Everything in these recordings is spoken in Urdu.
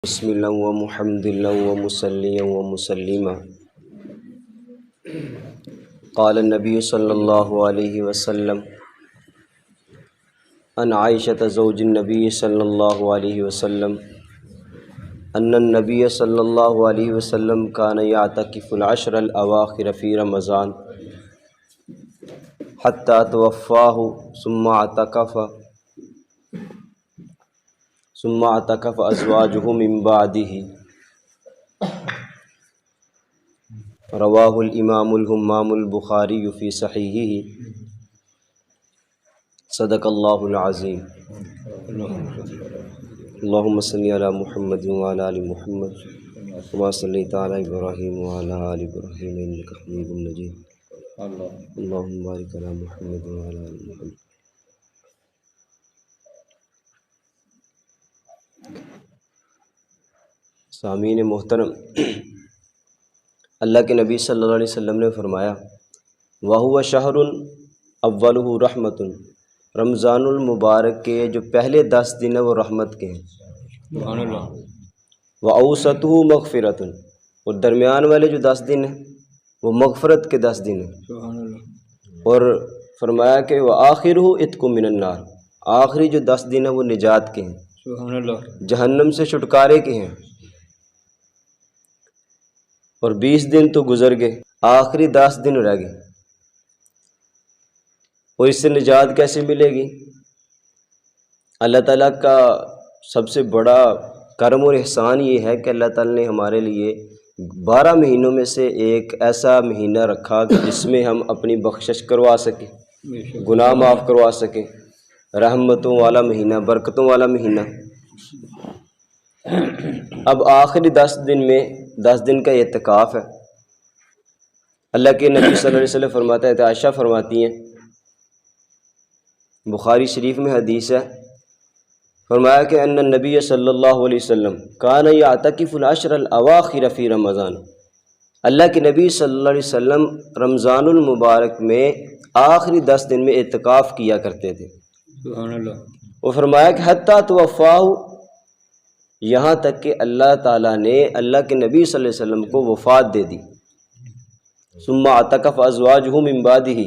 بسم اللہ و محمد اللہ و مسلم و مسلمہ قال النبی صلی اللہ علیہ وسلم عن عائشة زوج النبی صلی اللہ علیہ وسلم ان النبی صلی اللہ علیہ وسلم كان يعتكف العشر الأواخر في رمضان حتى توفاه ثم اعتكف ازواجه من بعده رواه الامام الهمام البخاری في صحیحہ صدق اللہ العظیم اللهم صل على محمد وعلى ال محمد كما صليت على ابراہیم وعلى ال ابراہیم انك حمید مجید اللهم بارک علی محمد وعلى ال محمد۔ سامعین محترم، اللہ کے نبی صلی اللہ علیہ وسلم نے فرمایا وَهُوَ شَهْرٌ أَوَّلُهُ رَحْمَةٌ، رمضان المبارک کے جو پہلے 10 دن ہیں وہ رحمت کے ہیں، سبحان اللہ۔ وَأَوْسَطُهُ مَغْفِرَةٌ، اور درمیان والے جو 10 دن ہیں وہ مغفرت کے 10 دن ہیں، سبحان اللہ۔ اور فرمایا کہ وَآخِرُهُ عِتْقٌ مِّنَ النَّارِ، آخری جو 10 دن ہیں وہ نجات کے ہیں، سبحان اللہ۔ جہنم سے چھٹکارے کے ہیں، اور 20 دن تو گزر گئے، آخری 10 دن رہ گئے، اور اس سے نجات کیسے ملے گی؟ اللہ تعالیٰ کا سب سے بڑا کرم اور احسان یہ ہے کہ اللہ تعالیٰ نے ہمارے لیے 12 مہینوں میں سے ایک ایسا مہینہ رکھا کہ جس میں ہم اپنی بخشش کروا سکیں، بے شک۔ گناہ معاف کروا سکیں، رحمتوں والا مہینہ، برکتوں والا مہینہ۔ اب آخری 10 دن میں 10 دن کا اعتکاف ہے۔ اللہ کے نبی صلی اللہ علیہ وسلم فرماتا ہے، عائشہ فرماتی ہیں، بخاری شریف میں حدیث ہے، فرمایا کہ ان النبی صلی اللہ علیہ وسلم کان یعتکف العشر الاواخر فی رمضان، اللہ کے نبی صلی اللہ علیہ وسلم رمضان المبارک میں آخری 10 دن میں اعتکاف کیا کرتے تھے۔ سبحان اللہ۔ وہ فرمایا کہ حتیٰ توفاہ، یہاں تک کہ اللہ تعالیٰ نے اللہ کے نبی صلی اللہ علیہ وسلم کو وفات دے دی۔ ثم اعتکف ازواجہ من بعدہ،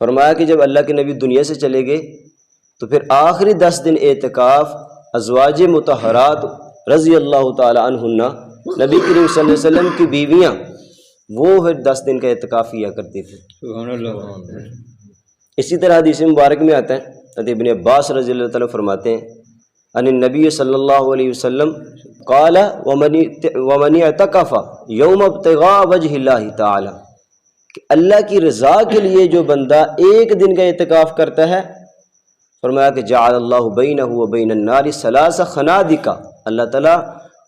فرمایا کہ جب اللہ کے نبی دنیا سے چلے گئے تو پھر آخری 10 دن اعتکاف ازواج مطہرات رضی اللہ تعالی عنہن، نبی کریم صلی اللہ علیہ وسلم کی بیویاں، وہ پھر 10 دن کا اعتکاف کیا کرتی تھی۔ سبحان اللہ۔ اسی طرح حدیث مبارک میں آتا ہے، حضرت ابن عباس رضی اللہ تعالیٰ فرماتے ہیں ان النبی صلی اللہ علیہ وسلم قال ومن اعتکف یوم ابتغاء وجہ اللہ تعالی، کہ اللہ کی رضا کے لیے جو بندہ ایک دن کا اعتکاف کرتا ہے، فرمایا کہ جعل اللہ بینہ وبین النار 3 خنادق، اللہ تعالیٰ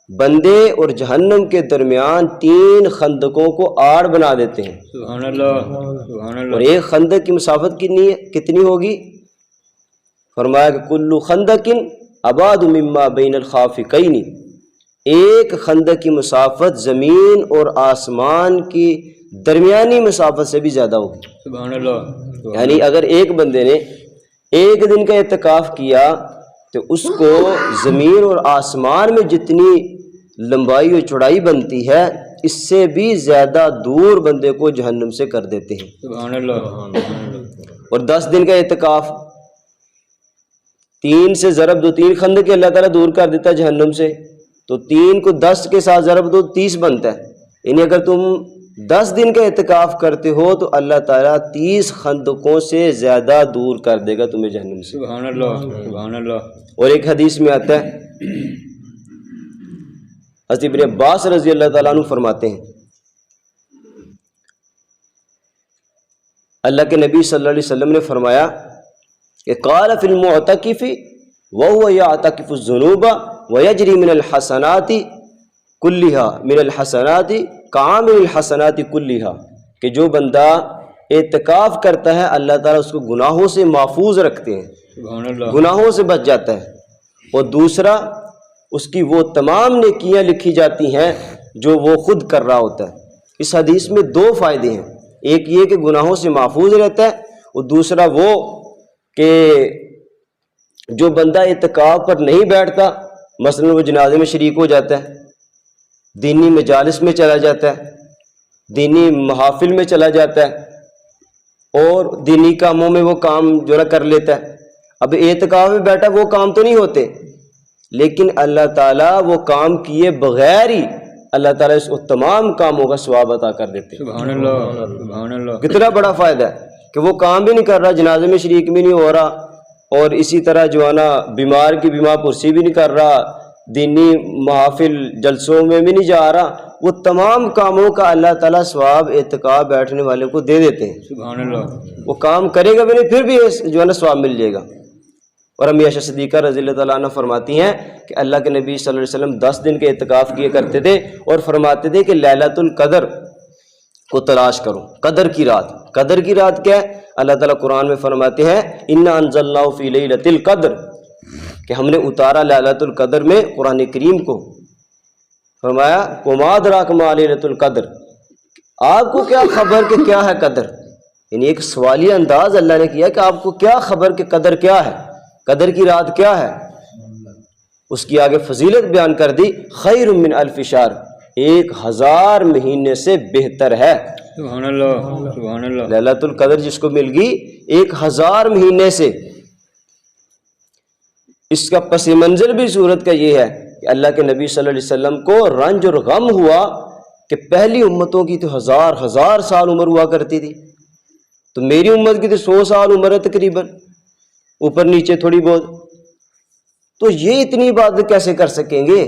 بندے اور جہنم کے درمیان 3 خندقوں کو آڑ بنا دیتے ہیں۔ سبحان اللہ۔ سبحان اور اللہ۔ ایک خندق کی مسافت کتنی ہوگی؟ فرمایا کہ کل خندق ابعد مما بین الخافقین، ایک خندق کی مسافت زمین اور آسمان کی درمیانی مسافت سے بھی زیادہ ہوگی۔ سبحان اللہ۔ یعنی اگر ایک بندے نے ایک دن کا اعتکاف کیا تو اس کو زمین اور آسمان میں جتنی لمبائی اور چوڑائی بنتی ہے اس سے بھی زیادہ دور بندے کو جہنم سے کر دیتے ہیں۔ سبحان اللہ۔ اور 10 دن کا اعتکاف، 3 سے ضرب دو، 3 خندق اللہ تعالیٰ دور کر دیتا ہے جہنم سے، تو 3 کو 10 کے ساتھ ضرب دو 30 بنتا ہے۔ یعنی اگر تم 10 دن کا اعتکاف کرتے ہو تو اللہ تعالیٰ 30 خندقوں سے زیادہ دور کر دے گا تمہیں جہنم سے۔ سبحان اللہ۔ سبحان اللہ۔ اور ایک حدیث میں آتا ہے، حضرت ابن عباس رضی اللہ تعالیٰ عنہ فرماتے ہیں، اللہ کے نبی صلی اللہ علیہ وسلم نے فرمایا کہ قال فی المعتکف وهو یعتکف الذنوب ویجری من الحسنات کلها من الحسنات کعامل الحسنات کلها، کہ جو بندہ اعتکاف کرتا ہے اللہ تعالیٰ اس کو گناہوں سے محفوظ رکھتے ہیں، سبحان اللہ۔ گناہوں سے بچ جاتا ہے، اور دوسرا اس کی وہ تمام نیکیاں لکھی جاتی ہیں جو وہ خود کر رہا ہوتا ہے۔ اس حدیث میں 2 فائدے ہیں، ایک یہ کہ گناہوں سے محفوظ رہتا ہے، اور دوسرا وہ کہ جو بندہ اعتکاف پر نہیں بیٹھتا مثلا وہ جنازے میں شریک ہو جاتا ہے، دینی مجالس میں چلا جاتا ہے، دینی محافل میں چلا جاتا ہے اور دینی کاموں میں وہ کام جو ہے کر لیتا ہے۔ اب اعتکاف میں بیٹھا وہ کام تو نہیں ہوتے، لیکن اللہ تعالیٰ وہ کام کیے بغیر ہی اللہ تعالیٰ اس کو تمام کاموں کا ثواب عطا کر دیتے ہیں۔ سبحان اللہ، سبحان اللہ، کتنا بڑا فائدہ ہے کہ وہ کام بھی نہیں کر رہا، جنازے میں شریک بھی نہیں ہو رہا، اور اسی طرح جو ہے نا بیمار کی بیمار پرسی بھی نہیں کر رہا، دینی محافل جلسوں میں بھی نہیں جا رہا، وہ تمام کاموں کا اللہ تعالیٰ ثواب اعتکاف بیٹھنے والے کو دے دیتے ہیں۔ سبحان اللہ، وہ کام کرے گا بھی نہیں، پھر بھی جو ہے نا ثواب مل جائے گا۔ اور امی عائشہ صدیقہ رضی اللہ تعالیٰ عنہ فرماتی ہیں کہ اللہ کے نبی صلی اللہ علیہ وسلم 10 دن کے اعتکاف کیے کرتے تھے اور فرماتے تھے کہ لیلۃ القدر کو تلاش کرو، قدر کی رات۔ قدر کی رات کیا ہے؟ اللہ تعالیٰ قرآن میں فرماتے ہیں انا انزلناہ فی لیلۃ القدر، کہ ہم نے اتارا لیلۃ القدر میں قرآن کریم کو۔ فرمایا وما ادراک ما لیلۃ القدر، آپ کو کیا خبر کہ کیا ہے قدر؟ یعنی ایک سوالیہ انداز اللہ نے کیا کہ آپ کو کیا خبر کہ قدر کیا ہے، قدر کی رات کیا ہے؟ اس کی آگے فضیلت بیان کر دی، خیر من الف شہر، 1000 مہینے سے بہتر ہے۔ سبحان اللہ، سبحان اللہ، لیلۃ القدر جس کو مل گئی 1000 مہینے سے۔ اس کا پس منظر بھی صورت کا یہ ہے کہ اللہ کے نبی صلی اللہ علیہ وسلم کو رنج اور غم ہوا کہ پہلی امتوں کی تو 1000 سال عمر ہوا کرتی تھی، تو میری امت کی تو 100 سال عمر ہے تقریباً، اوپر نیچے تھوڑی بہت، تو یہ اتنی عبادت کیسے کر سکیں گے؟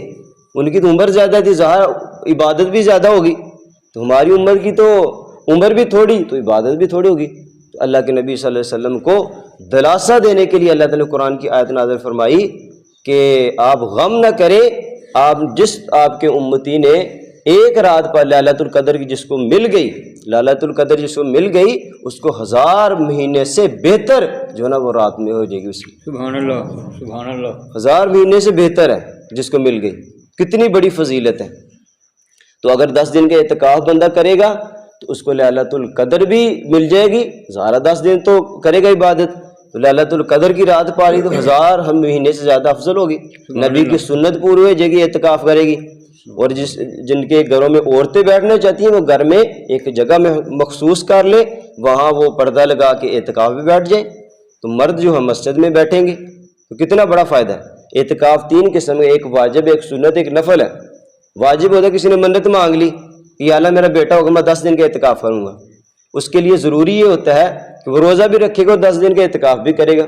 ان کی تو عمر زیادہ تھی، ظاہر عبادت بھی زیادہ ہوگی، تو ہماری عمر کی تو عمر بھی تھوڑی تو عبادت بھی تھوڑی ہوگی۔ تو اللہ کے نبی صلی اللہ علیہ وسلم کو دلاسا دینے کے لیے اللہ تعالیٰ نے قرآن کی آیت نازل فرمائی کہ آپ غم نہ کریں، آپ کے امتی نے ایک رات پر لیلۃ القدر کی جس کو مل گئی، لیلۃ القدر جس کو مل گئی، اس کو 1000 مہینے سے بہتر جو ہے نا وہ رات میں ہو جائے گی اس کی۔ سبحان اللہ، سبحان اللہ، 1000 مہینے سے بہتر ہے جس کو مل گئی، کتنی بڑی فضیلت ہے۔ تو اگر 10 دن کا اعتکاف بندہ کرے گا تو اس کو لیلۃ القدر بھی مل جائے گی، ظاہر 10 دن تو کرے گا عبادت، تو لیلۃ القدر کی رات پا لی تو 1000 ہم مہینے سے زیادہ افضل ہوگی، نبی کی سنت پوری ہو جائے گی، اعتکاف کرے گی۔ اور جن کے گھروں میں عورتیں بیٹھنا چاہتی ہیں وہ گھر میں ایک جگہ میں مخصوص کر لیں، وہاں وہ پردہ لگا کے اعتکاف بھی بیٹھ جائیں، تو مرد جو ہم مسجد میں بیٹھیں گے، تو کتنا بڑا فائدہ ہے۔ اعتکاف 3 قسم ہے، ایک واجب، ایک سنت، ایک نفل ہے۔ واجب ہوتا ہے کسی نے منت مانگ لی کہ یا اللہ میرا بیٹا ہوگا میں 10 دن کا اعتکاف کروں گا، اس کے لیے ضروری یہ ہوتا ہے کہ وہ روزہ بھی رکھے گا اور 10 دن کا اعتکاف بھی کرے گا۔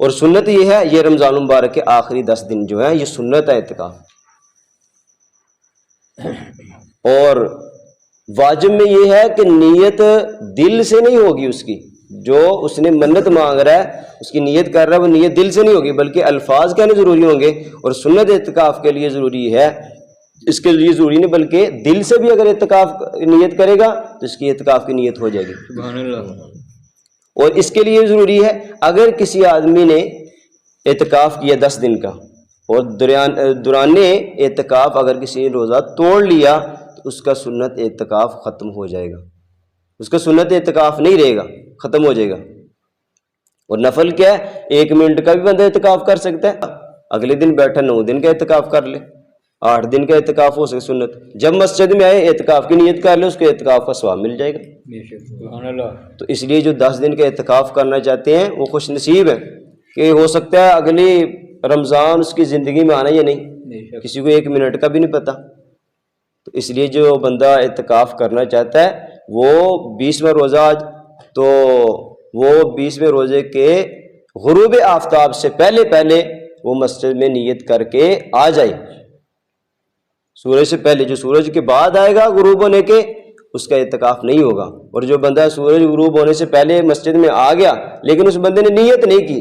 اور سنت یہ ہے، یہ رمضان المبارک کے آخری 10 دن جو ہیں یہ سنت ہے اعتکاف۔ اور واجب میں یہ ہے کہ نیت دل سے نہیں ہوگی، اس کی جو اس نے منت مانگ رہا ہے اس کی نیت کر رہا ہے وہ نیت دل سے نہیں ہوگی بلکہ الفاظ کہنے ضروری ہوں گے۔ اور سنت اعتکاف کے لیے ضروری ہے، اس کے لیے ضروری نہیں بلکہ دل سے بھی اگر اعتکاف نیت کرے گا تو اس کی اعتکاف کی نیت ہو جائے گی۔ سبحان اللہ، اور اس کے لیے ضروری ہے اگر کسی آدمی نے اعتکاف کیا 10 دن کا اور دوران اعتکاف اگر کسی نے روزہ توڑ لیا تو اس کا سنت اعتکاف ختم ہو جائے گا، اس کا سنت اعتکاف نہیں رہے گا، ختم ہو جائے گا۔ اور نفل کیا ہے؟ 1 منٹ کا بھی بندہ اعتکاف کر سکتا ہے، اگلے دن بیٹھا 9 دن کا اعتکاف کر لے، 8 دن کا اعتکاف ہو سکے سنت۔ جب مسجد میں آئے اعتکاف کی نیت کر لے، اس کو اعتکاف کا ثواب مل جائے گا۔ سبحان اللہ، تو اس لیے جو 10 دن کا اعتکاف کرنا چاہتے ہیں وہ خوش نصیب ہیں کہ ہو سکتا ہے اگلی رمضان اس کی زندگی میں آنا یا نہیں، کسی کو 1 منٹ کا بھی نہیں پتہ۔ تو اس لیے جو بندہ اعتکاف کرنا چاہتا ہے وہ 20واں روزہ، تو وہ 20ویں روزے کے غروب آفتاب سے پہلے وہ مسجد میں نیت کر کے آ جائے، سورج سے پہلے۔ جو سورج کے بعد آئے گا غروب ہونے کے اس کا اعتکاف نہیں ہوگا۔ اور جو بندہ سورج غروب ہونے سے پہلے مسجد میں آ گیا لیکن اس بندے نے نیت نہیں کی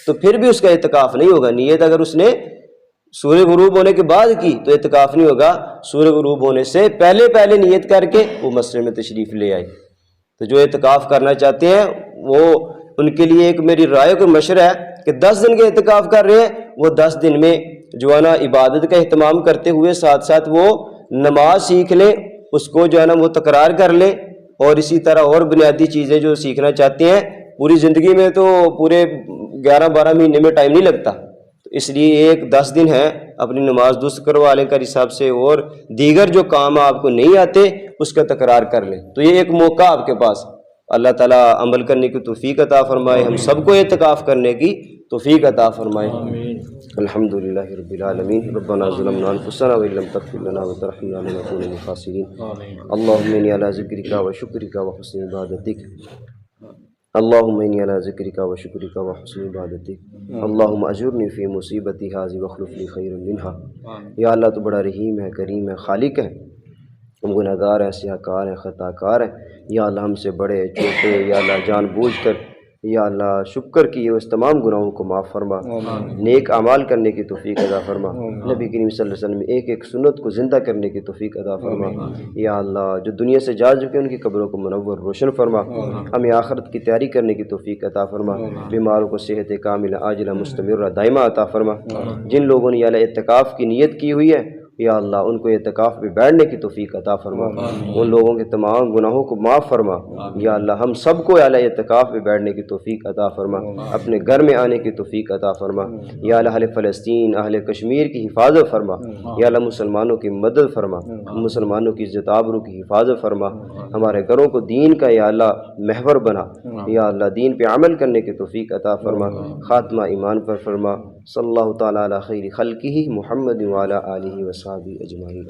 تو پھر بھی اس کا اعتکاف نہیں ہوگا۔ نیت اگر اس نے سورج غروب ہونے کے بعد کی تو اعتکاف نہیں ہوگا، سورج غروب ہونے سے پہلے نیت کر کے وہ مسجد میں تشریف لے آئے۔ تو جو اعتکاف کرنا چاہتے ہیں وہ ان کے لیے ایک میری رائے کو مشورہ ہے کہ 10 دن کے اعتکاف کر رہے ہیں وہ 10 دن میں جو ہے نا عبادت کا اہتمام کرتے ہوئے ساتھ وہ نماز سیکھ لیں، اس کو جو ہے نا وہ تکرار کر لیں، اور اسی طرح اور بنیادی چیزیں جو سیکھنا چاہتے ہیں۔ پوری زندگی میں تو پورے 11-12 مہینے میں ٹائم نہیں لگتا، تو اس لیے ایک 10 دن ہے اپنی نماز درست کروا لیں قاری صاحب سے، اور دیگر جو کام آپ کو نہیں آتے اس کا تکرار کر لیں۔ تو یہ ایک موقع آپ کے پاس، اللہ تعالیٰ عمل کرنے کی توفیق عطا فرمائے، ہم سب کو اعتکاف کرنے کی توفیق عطا فرمائے۔ الحمدللہ رب العالمین۔ ربنا ظلمنا انفسنا وان لم تغفر لنا وترحمنا لنكون من الخاسرین۔ اللهم انی علی ذکرک و شکرک و حسن عبادتک، اللهم انی علی ذکرک و شکرک و حسن عبادتک، اللهم اجرنی فی مصیبتی هذه واخلف لی خیرا منها۔ یا اللہ تو بڑا رحیم ہے، کریم ہے، خالق ہے، ہم گناہ گار ہیں، سیاہ کار ہیں، خطا کار ہیں، یا اللہ ہم سے بڑے چھوٹے یا اللہ جان بوجھ کر یا اللہ شکر کیے اس تمام گناہوں کو معاف فرما، نیک اعمال کرنے کی توفیق عطا فرما، نبی کریم صلی اللہ علیہ وسلم ایک ایک سنت کو زندہ کرنے کی توفیق عطا فرما، یا اللہ جو دنیا سے جا چکے ان کی قبروں کو منور روشن فرما، ہمیں آخرت کی تیاری کرنے کی توفیق عطا فرما، بیماروں کو صحت کاملہ عاجلہ مستمرہ دائمہ عطا فرما، جن لوگوں نے یا اللہ اعتکاف کی نیت کی ہوئی ہے یا اللہ ان کو اعتکاف پہ بیٹھنے کی توفیق عطا فرما، ان لوگوں کے تمام گناہوں کو معاف فرما، یا اللہ ہم سب کو یا اللہ اعتکاف پہ بیٹھنے کی توفیق عطا فرما، اپنے گھر میں آنے کی توفیق عطا فرما، یا اللہ اہل فلسطین اہل کشمیر کی حفاظت فرما، یا اللہ مسلمانوں کی مدد فرما، مسلمانوں کی عزت آبرو کی حفاظت فرما، ہمارے گھروں کو دین کا یا اللہ محور بنا، یا اللہ دین پہ عمل کرنے کی توفیق عطا فرما، خاتمہ ایمان پر فرما، صلی اللہ تعالیٰ علی خیر خلقہ محمد وعلی آلہ وصحبہ اجمعین۔